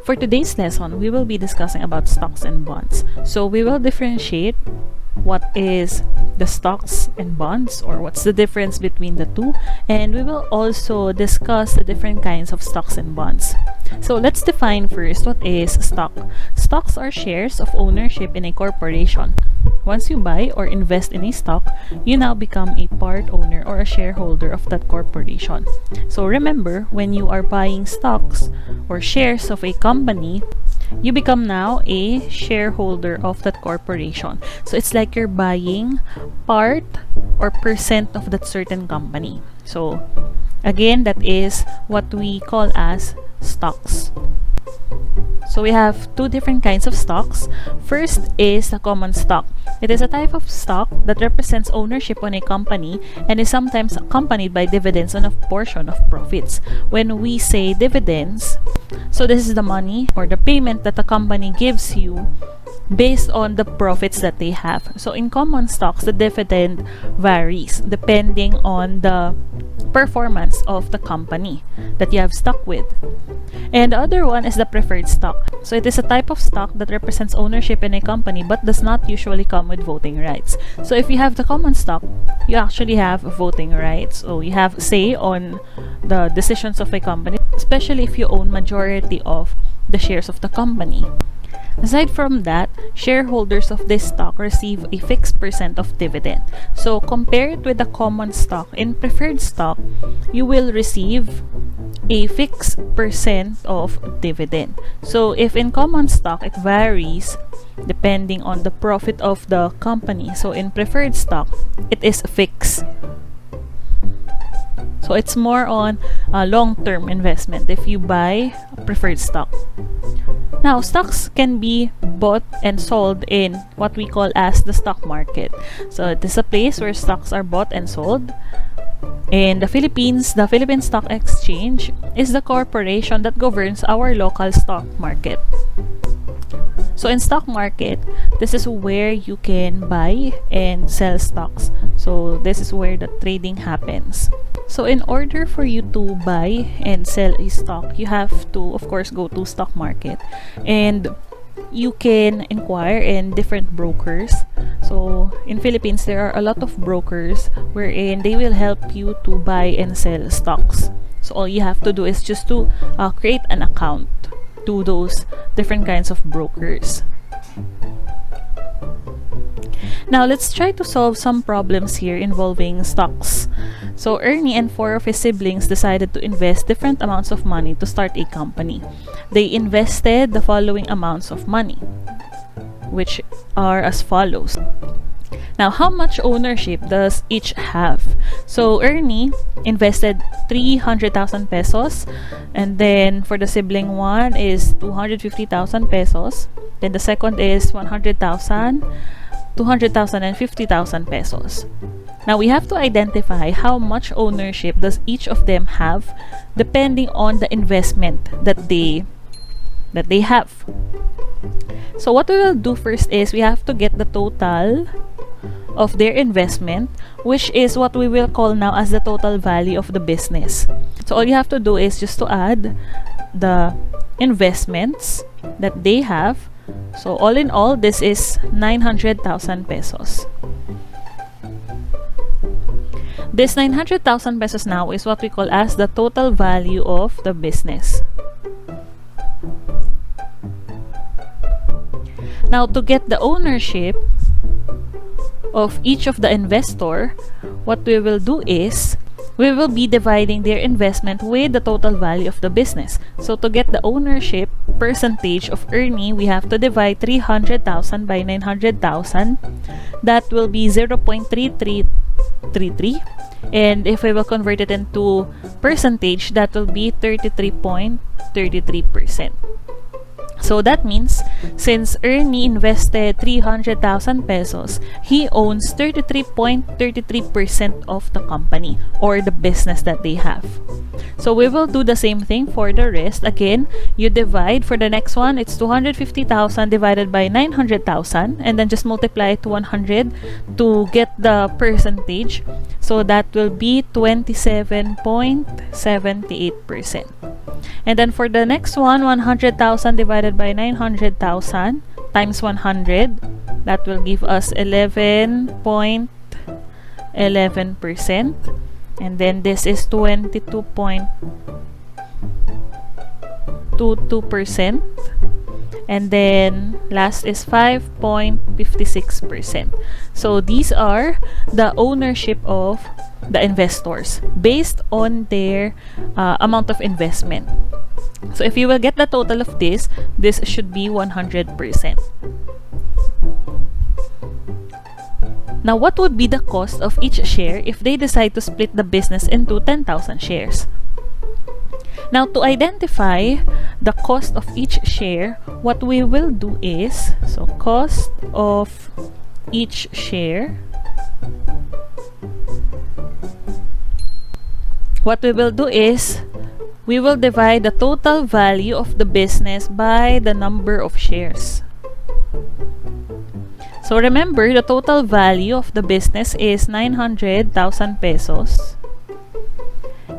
For today's lesson, we will be discussing about stocks and bonds. So we will differentiate what is the stocks and bonds, or what's the difference between the two, and we will also discuss the different kinds of stocks and bonds. So let's define first what is stock. Stocks are shares of ownership in a corporation. Once you buy or invest in a stock, you now become a part owner or a shareholder of that corporation. So remember, when you are buying stocks or shares of a company, you become now a shareholder of that corporation. So it's like you're buying part or percent of that certain company. So again, that is what we call as stocks. So we have two different kinds of stocks. First is the common stock. It is a type of stock that represents ownership on a company and is sometimes accompanied by dividends on a portion of profits. When we say dividends, so this is the money or the payment that the company gives you based on the profits that they have. So in common stocks, the dividend varies depending on the performance of the company that you have stuck with. And the other one is the preferred stock. So it is a type of stock that represents ownership in a company but does not usually come with voting rights. So if you have the common stock, you actually have voting rights. So you have say on the decisions of a company, especially if you own majority of the shares of the company. Aside from that, shareholders of this stock receive a fixed percent of dividend. So compared with the common stock, in preferred stock, you will receive a fixed percent of dividend. So if in common stock, it varies depending on the profit of the company. So in preferred stock, it is fixed. So it's more on a long-term investment if you buy preferred stock. Now, stocks can be bought and sold in what we call as the stock market. So it is a place where stocks are bought and sold. In the Philippines, the Philippine Stock Exchange is the corporation that governs our local stock market. So in stock market, this is where you can buy and sell stocks. So this is where the trading happens. So in order for you to buy and sell a stock, you have to, of course, go to stock market. And you can inquire in different brokers. So in Philippines, there are a lot of brokers wherein they will help you to buy and sell stocks. So all you have to do is just to create an account to those different kinds of brokers. Now let's try to solve some problems here involving stocks. So Ernie and 4 of his siblings decided to invest different amounts of money to start a company. They invested the following amounts of money, which are as follows. Now, how much ownership does each have? So Ernie invested 300,000 pesos, and then for the sibling one is 250,000 pesos. Then the second is 100,000, 200,000, and 50,000 pesos. Now we have to identify how much ownership does each of them have depending on the investment that they have. So what we will do first is we have to get the total of their investment, which is what we will call now as the total value of the business. So all you have to do is just to add the investments that they have. So all in all, this is 900,000 pesos. This 900,000 pesos now is what we call as the total value of the business. Now, to get the ownership of each of the investor, what we will do is we will be dividing their investment with the total value of the business. So to get the ownership percentage of Ernie, we have to divide 300,000 by 900,000. That will be 0.3333. And if we will convert it into percentage, that will be 33.33%. So that means, since Ernie invested 300,000 pesos, he owns 33.33% of the company or the business that they have. So we will do the same thing for the rest. Again, you divide. For the next one, it's 250,000 divided by 900,000, and then just multiply it to 100 to get the percentage. So that will be 27.78%. And then for the next one, 100,000 divided by 900,000 times 100, that will give us 11.11%. And then this is 22.22%. And then last is 5.56%. So these are the ownership of the investors based on their amount of investment. So if you will get the total of this should be 100%. Now, what would be the cost of each share if they decide to split the business into 10,000 shares? Now, to identify the cost of each share, what we will do is, so cost of each share, what we will do is, we will divide the total value of the business by the number of shares. So remember, the total value of the business is 900,000 pesos.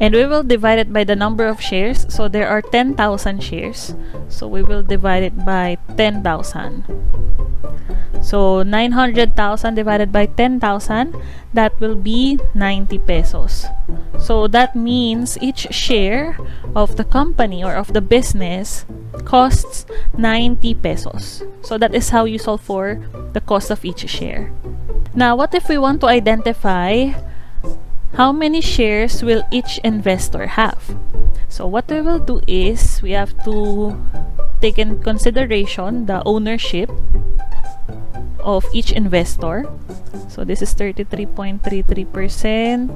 And we will divide it by the number of shares. So there are 10,000 shares. So we will divide it by 10,000. So 900,000 divided by 10,000, that will be 90 pesos. So that means each share of the company or of the business costs 90 pesos. So that is how you solve for the cost of each share. Now, what if we want to identify how many shares will each investor have? So what we will do is, we have to take in consideration the ownership of each investor. So this is 33.33%.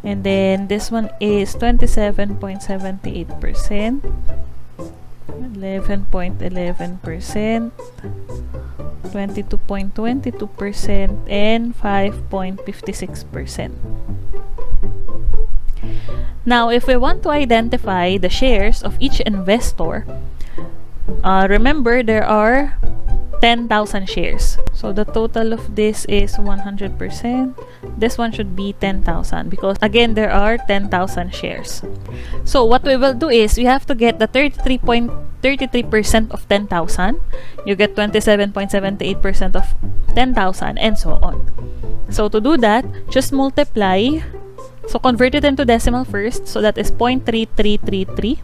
And then this one is 27.78%, 11.11%, 22.22%, and 5.56%. Now, if we want to identify the shares of each investor, remember there are 10,000 shares. So the total of this is 100%. This one should be 10,000 because again there are 10,000 shares. So what we will do is, we have to get the 33.33% of 10,000. You get 27.78% of 10,000 and so on. So to do that, just multiply. So convert it into decimal first. So that is 0.3333.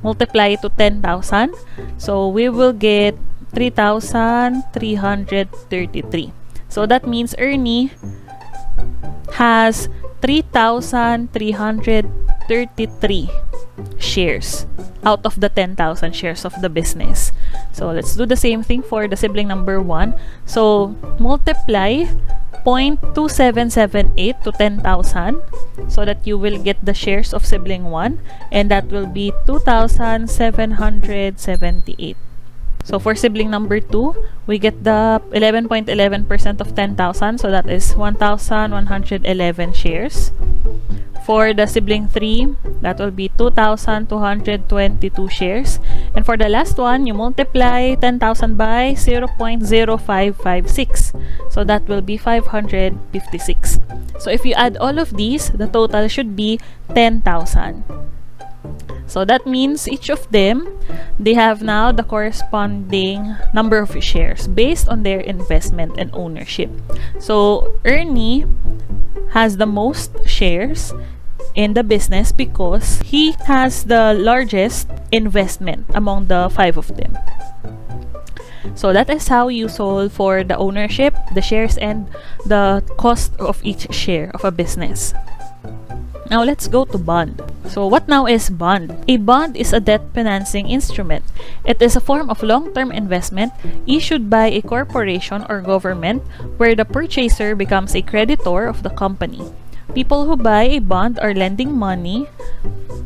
Multiply it to 10,000. So we will get 3,333. So that means Ernie has 3,333 shares out of the 10,000 shares of the business. So let's do the same thing for the sibling number 1. So multiply 0.2778 to 10,000 so that you will get the shares of sibling 1, and that will be 2,778. So for sibling number 2, we get the 11.11% of 10,000, so that is 1,111 shares. For the sibling 3, that will be 2,222 shares. And for the last one, you multiply 10,000 by 0.0556. So that will be 556. So if you add all of these, the total should be 10,000. So that means each of them, they have now the corresponding number of shares based on their investment and ownership. So Ernie has the most shares in the business because he has the largest investment among the 5 of them. So that is how you solve for the ownership, the shares, and the cost of each share of a business. Now let's go to bond. So what now is bond? A bond is a debt financing instrument. It is a form of long-term investment issued by a corporation or government where the purchaser becomes a creditor of the company. People who buy a bond are lending money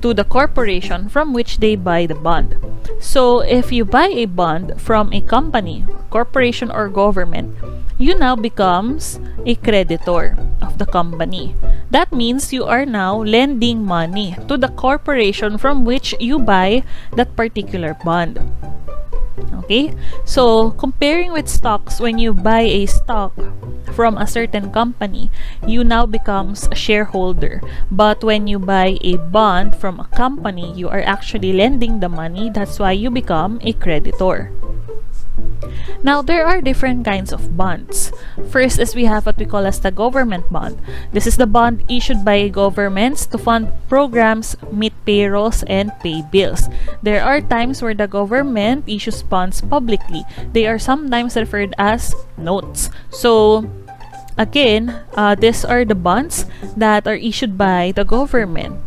to the corporation from which they buy the bond. So if you buy a bond from a company, corporation, or government, you now becomes a creditor of the company. That means you are now lending money to the corporation from which you buy that particular bond. Okay, so comparing with stocks, when you buy a stock from a certain company, you now becomes a shareholder. But when you buy a bond from a company, you are actually lending the money. That's why you become a creditor. Now, there are different kinds of bonds. First is we have what we call as the government bond. This is the bond issued by governments to fund programs, meet payrolls, and pay bills. There are times where the government issues bonds publicly. They are sometimes referred as notes. So, again, these are the bonds that are issued by the government.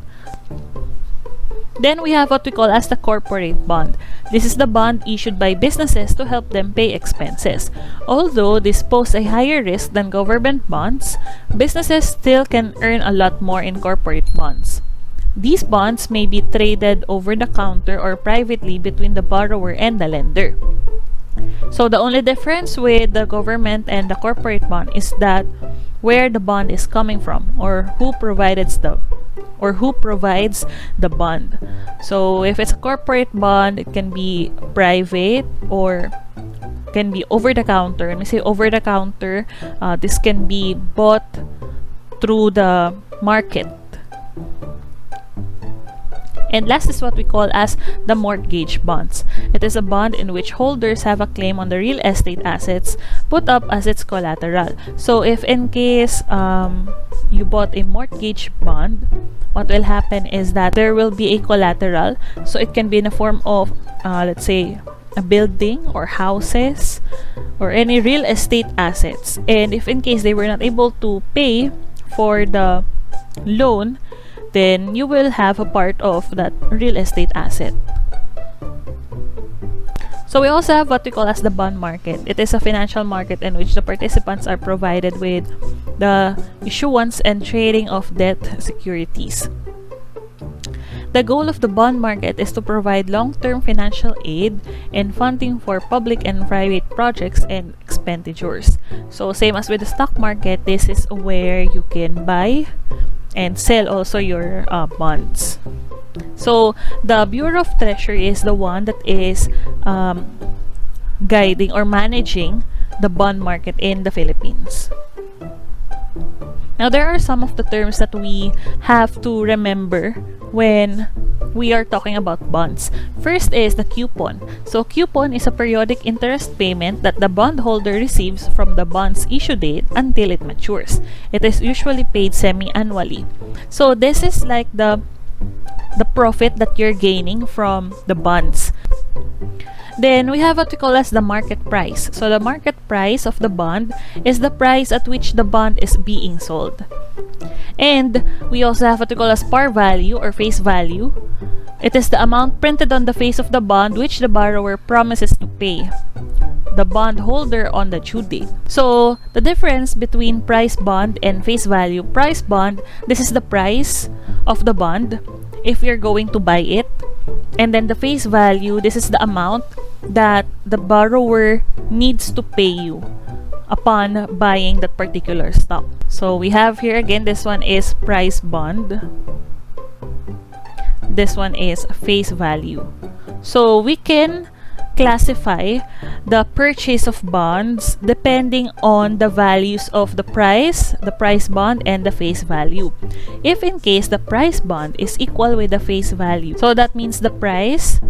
Then we have what we call as the corporate bond. This is the bond issued by businesses to help them pay expenses. Although this poses a higher risk than government bonds, businesses still can earn a lot more in corporate bonds. These bonds may be traded over the counter or privately between the borrower and the lender. So the only difference with the government and the corporate bond is that where the bond is coming from, or who provides the bond. So if it's a corporate bond, it can be private or can be over the counter. When we say over the counter, this can be bought through the market. And last is what we call as the mortgage bonds. It is a bond in which holders have a claim on the real estate assets put up as its collateral. So if in case you bought a mortgage bond, what will happen is that there will be a collateral. So it can be in the form of, let's say, a building or houses or any real estate assets. And if in case they were not able to pay for the loan, then you will have a part of that real estate asset. So we also have what we call as the bond market. It is a financial market in which the participants are provided with the issuance and trading of debt securities. The goal of the bond market is to provide long-term financial aid and funding for public and private projects and expenditures. So same as with the stock market, this is where you can buy and sell also your bonds. So the Bureau of Treasury is the one that is guiding or managing the bond market in the Philippines. Now, there are some of the terms that we have to remember when we are talking about bonds. First is the coupon. So coupon is a periodic interest payment that the bondholder receives from the bond's issue date until it matures. It is usually paid semi-annually. So this is like the profit that you're gaining from the bonds. Then we have what we call as the market price. So the market price of the bond is the price at which the bond is being sold. And we also have what we call as par value or face value. It is the amount printed on the face of the bond which the borrower promises to pay the bondholder on the due date. So the difference between price bond and face value. Price bond, this is the price of the bond if you're going to buy it. And then the face value, this is the amount that the borrower needs to pay you upon buying that particular stock. So we have here again, this one is price bond. This one is face value. So we can classify the purchase of bonds depending on the values of the price bond, and the face value. If in case the price bond is equal with the face value, so that means the price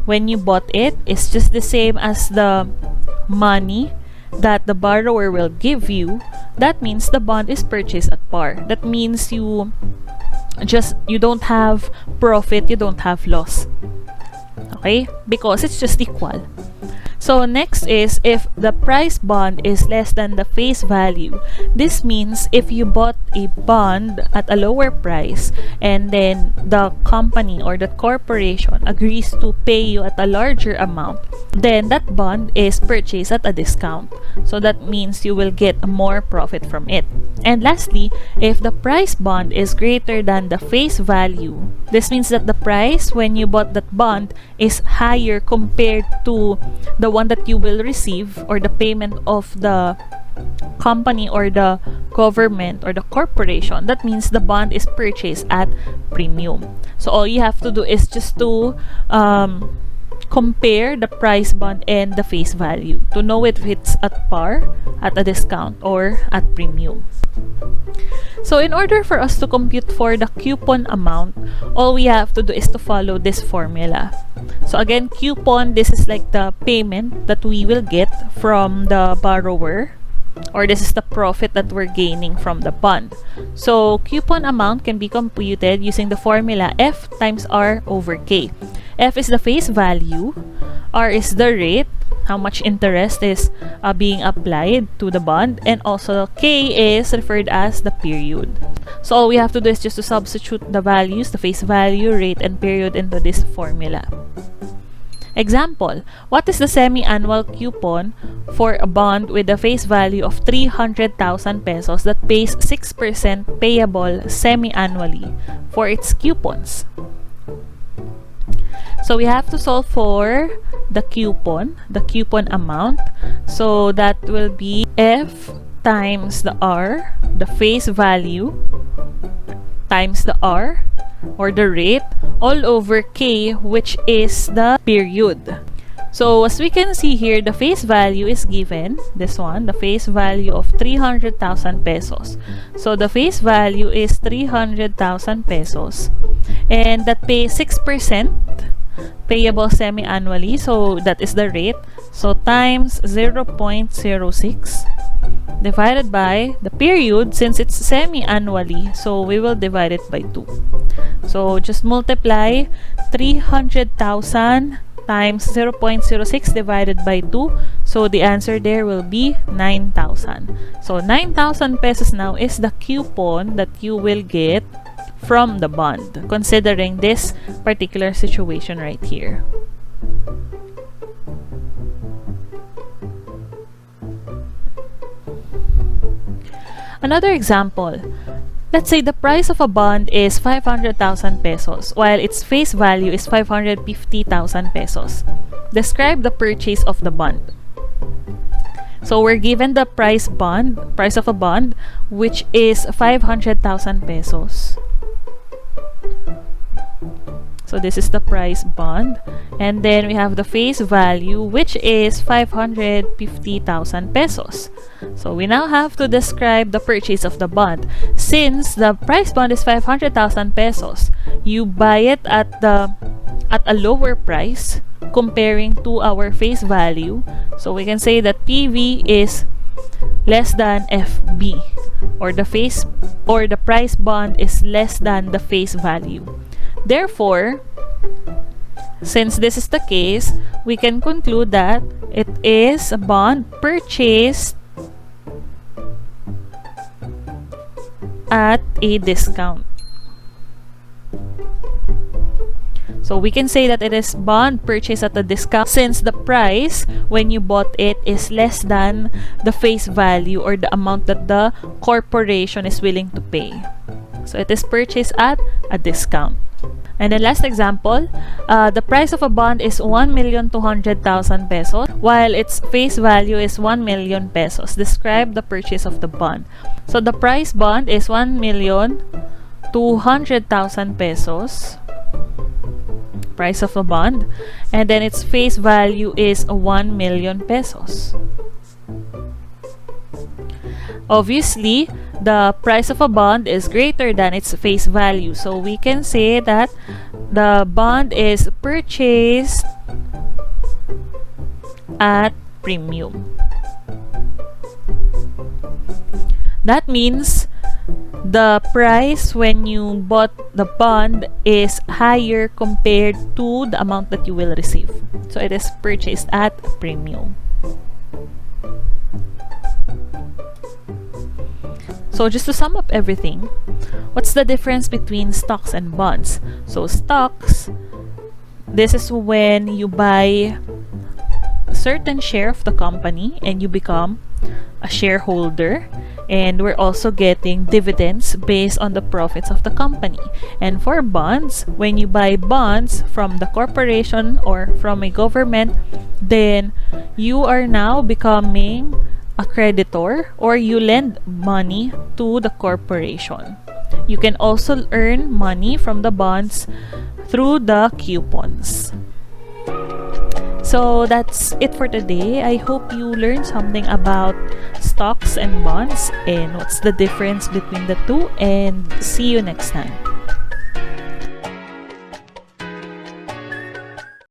when you bought it is just the same as the money that the borrower will give you, that means the bond is purchased at par. That means you don't have profit, you don't have loss. Okay? Because it's just equal. So next is if the price bond is less than the face value. This means if you bought a bond at a lower price and then the company or the corporation agrees to pay you at a larger amount, then that bond is purchased at a discount. So that means you will get more profit from it. And lastly, if the price bond is greater than the face value, this means that the price when you bought that bond is higher compared to the one that you will receive, or the payment of the company or the government or the corporation. That means the bond is purchased at premium. So all you have to do is just to compare the price bond and the face value to know if it's at par, at a discount, or at premium. So in order for us to compute for the coupon amount, all we have to do is to follow this formula. So again, coupon, this is like the payment that we will get from the borrower, or this is the profit that we're gaining from the bond. So coupon amount can be computed using the formula F times R over K. F is the face value, R is the rate, how much interest is being applied to the bond, and also K is referred as the period. So all we have to do is just to substitute the values, the face value, rate, and period into this formula. Example, what is the semi-annual coupon for a bond with a face value of 300,000 pesos that pays 6% payable semi-annually for its coupons? So we have to solve for the coupon amount. So that will be F times the R, the face value, times the R, or the rate, all over K, which is the period. So as we can see here, the face value is given, this one, the face value of 300,000 pesos. So the face value is 300,000 pesos, and that pays 6% payable semi-annually, so that is the rate. So times 0.06 divided by the period, since it's semi-annually, so we will divide it by 2. So just multiply 300,000 times 0.06 divided by 2. So the answer there will be 9,000. So 9,000 pesos now is the coupon that you will get from the bond, considering this particular situation right here. Another example. Let's say the price of a bond is 500,000 pesos, while its face value is 550,000 pesos. Describe the purchase of the bond. So we're given the price of a bond, which is 500,000 pesos. So this is the price bond, and then we have the face value, which is 550,000 pesos. So we now have to describe the purchase of the bond. Since the price bond is 500,000 pesos, you buy it at a lower price comparing to our face value. So we can say that PV is less than FB, or the price bond is less than the face value. Therefore, since this is the case, we can conclude that it is a bond purchased at a discount. So we can say that it is bond purchased at a discount since the price when you bought it is less than the face value, or the amount that the corporation is willing to pay. So it is purchased at a discount. And the last example, the price of a bond is 1,200,000 pesos, while its face value is 1 million pesos. Describe the purchase of the bond. So the price bond is 1,200,000 pesos, price of a bond, and then its face value is 1 million pesos. Obviously, the price of a bond is greater than its face value. So we can say that the bond is purchased at premium. That means the price when you bought the bond is higher compared to the amount that you will receive. So it is purchased at premium. So just to sum up everything, what's the difference between stocks and bonds? So stocks, this is when you buy a certain share of the company and you become a shareholder, and we're also getting dividends based on the profits of the company. And for bonds, when you buy bonds from the corporation or from a government, then you are now becoming a creditor, or you lend money to the corporation. You can also earn money from the bonds through the coupons. So that's it for today. I hope you learned something about stocks and bonds and what's the difference between the two, and see you next time.